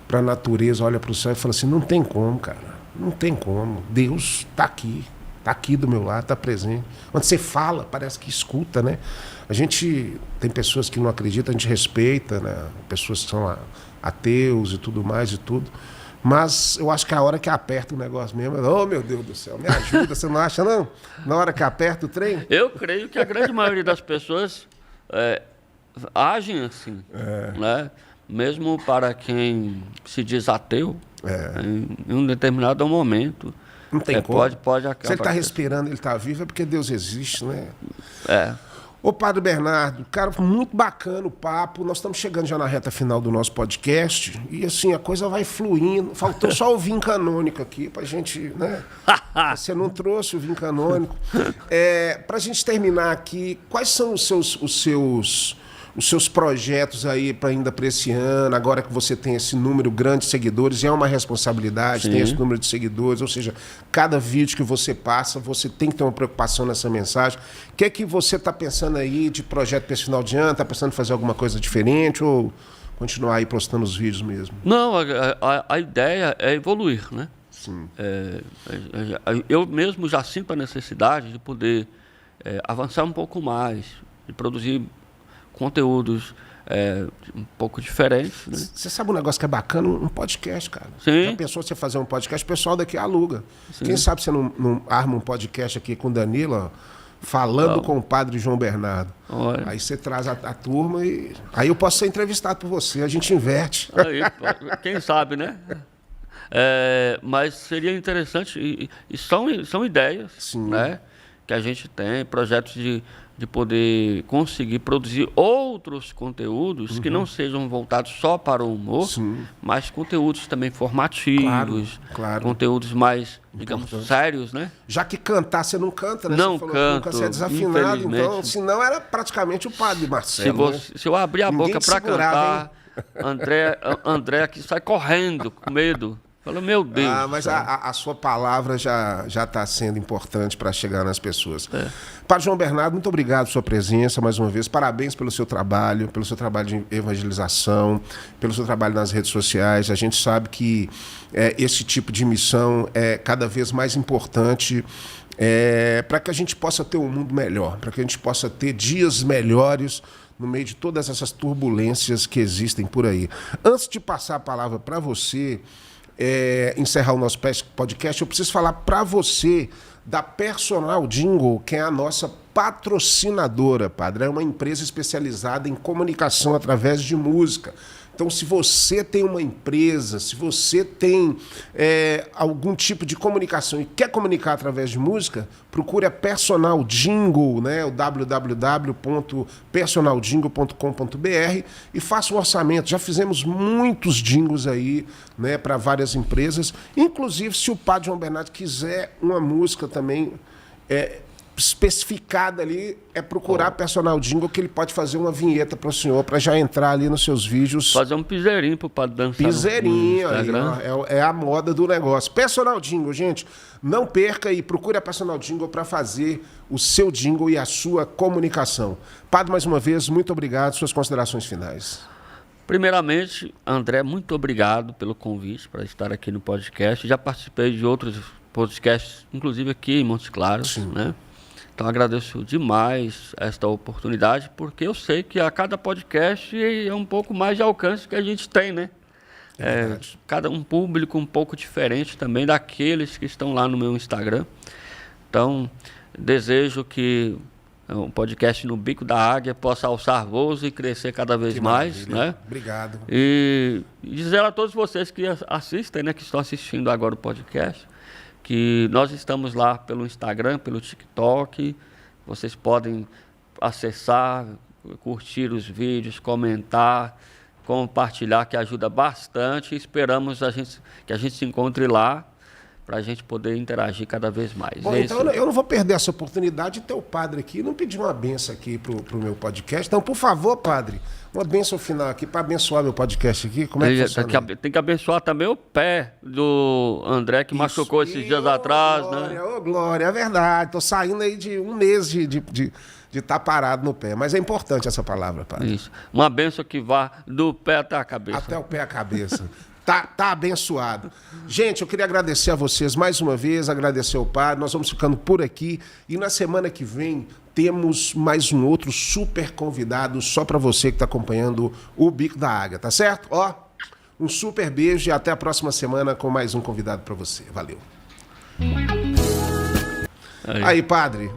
para a natureza, olha para o céu e fala assim, não tem como, cara. Não tem como. Deus está aqui. Está aqui do meu lado, está presente. Quando você fala, parece que escuta, né? A gente tem pessoas que não acreditam, a gente respeita, né? Pessoas que são ateus e tudo mais e tudo. Mas eu acho que a hora que aperta o negócio mesmo, oh meu Deus do céu, me ajuda, você não acha não? Na hora que aperta o trem?
Eu creio que a grande maioria das pessoas agem assim, né? Mesmo para quem se diz ateu, em um determinado momento,
não tem como.
Pode acabar.
Se ele está respirando, ele está vivo, é porque Deus existe, né?
É.
Ô, Padre Bernardo, cara, muito bacana o papo. Nós estamos chegando já na reta final do nosso podcast e, assim, a coisa vai fluindo. Faltou só o vinho canônico aqui pra gente, né? Você não trouxe o vinho canônico. Pra gente terminar aqui, quais são os seus projetos aí ainda para esse ano, agora que você tem esse número grande de seguidores, é uma responsabilidade,
Sim.
tem esse número de seguidores, ou seja, cada vídeo que você passa, você tem que ter uma preocupação nessa mensagem. O que é que você está pensando aí de projeto para esse final de ano? Está pensando em fazer alguma coisa diferente ou continuar aí postando os vídeos mesmo?
Não, a ideia é evoluir, né?
Sim.
Eu mesmo já sinto a necessidade de poder avançar um pouco mais, de produzir conteúdos um pouco diferentes. Né?
Você sabe um negócio que é bacana? Um podcast, cara.
Sim.
Já pensou você fazer um podcast? O pessoal daqui aluga.
Sim.
Quem sabe você não arma um podcast aqui com o Danilo, ó, falando com o Padre João Bernardo.
Olha.
Aí você traz a turma e... Aí eu posso ser entrevistado por você, a gente inverte.
Aí, quem sabe, né? Mas seria interessante, e são ideias,
Sim.
né, que a gente tem, projetos de poder conseguir produzir outros conteúdos que não sejam voltados só para o humor,
Sim.
mas conteúdos também formativos,
Claro.
conteúdos mais, digamos, sérios, né?
Já que cantar você não canta, né?
Não
você falou
canto,
que você é desafinado, então,
infelizmente.
senão era praticamente o Padre Marcelo.
Se eu abrir a
Ninguém
boca
te
para
segurava,
cantar, André aqui sai correndo, com medo. Fala, meu Deus.
Mas a sua palavra já está sendo importante para chegar nas pessoas. Padre João Bernardo, muito obrigado pela sua presença mais uma vez. Parabéns pelo seu trabalho de evangelização, pelo seu trabalho nas redes sociais. A gente sabe que esse tipo de missão é cada vez mais importante para que a gente possa ter um mundo melhor, para que a gente possa ter dias melhores no meio de todas essas turbulências que existem por aí. Antes de passar a palavra para você... encerrar o nosso podcast, eu preciso falar para você da Personal Jingle, que é a nossa patrocinadora, Padre. É uma empresa especializada em comunicação através de música. Então, se você tem uma empresa, se você tem algum tipo de comunicação e quer comunicar através de música, procure a Personal Jingle, né? O www.personaljingle.com.br e faça um orçamento. Já fizemos muitos jingles aí, né, para várias empresas. Inclusive, se o Padre João Bernardo quiser uma música também especificada ali, procurar a Personal Jingle, que ele pode fazer uma vinheta para o senhor, para já entrar ali nos seus vídeos.
Fazer um piseirinho para dançar.
Piseirinho,
no Instagram.
aí, ó, é a moda do negócio. Personal Jingle, gente, não perca e procure a Personal Jingle para fazer o seu jingle e a sua comunicação. Padre, mais uma vez, muito obrigado. Suas considerações finais.
Primeiramente, André, muito obrigado pelo convite para estar aqui no podcast. Já participei de outros podcasts, inclusive aqui em Montes Claros, né? Então, agradeço demais esta oportunidade, porque eu sei que a cada podcast é um pouco mais de alcance que a gente tem, né? Cada um público um pouco diferente também daqueles que estão lá no meu Instagram. Então, desejo que o podcast no Bico da Águia possa alçar voos e crescer cada vez mais, né?
Obrigado.
E dizer a todos vocês que assistem, né, que estão assistindo agora o podcast, que nós estamos lá pelo Instagram, pelo TikTok. Vocês podem acessar, curtir os vídeos, comentar, compartilhar, que ajuda bastante. Esperamos que a gente se encontre lá para a gente poder interagir cada vez mais.
Bom, então eu não vou perder essa oportunidade de ter o padre aqui. Não pedi uma benção aqui pro meu podcast. Então, por favor, padre, uma benção final aqui para abençoar meu podcast aqui. Como é que funciona?
Tem que abençoar também o pé do André, que machucou esses dias atrás,
glória,
né?
Ô, glória, é verdade. Tô saindo aí de um mês de estar parado no pé. Mas é importante essa palavra, padre.
Isso. Uma benção que vá do pé até a cabeça.
Até o pé à cabeça. Tá abençoado. Gente, eu queria agradecer a vocês mais uma vez, agradecer ao padre. Nós vamos ficando por aqui e na semana que vem temos mais um outro super convidado só para você que está acompanhando o Bico da Águia, tá certo? Ó, um super beijo e até a próxima semana com mais um convidado para você. Valeu. Aí, padre.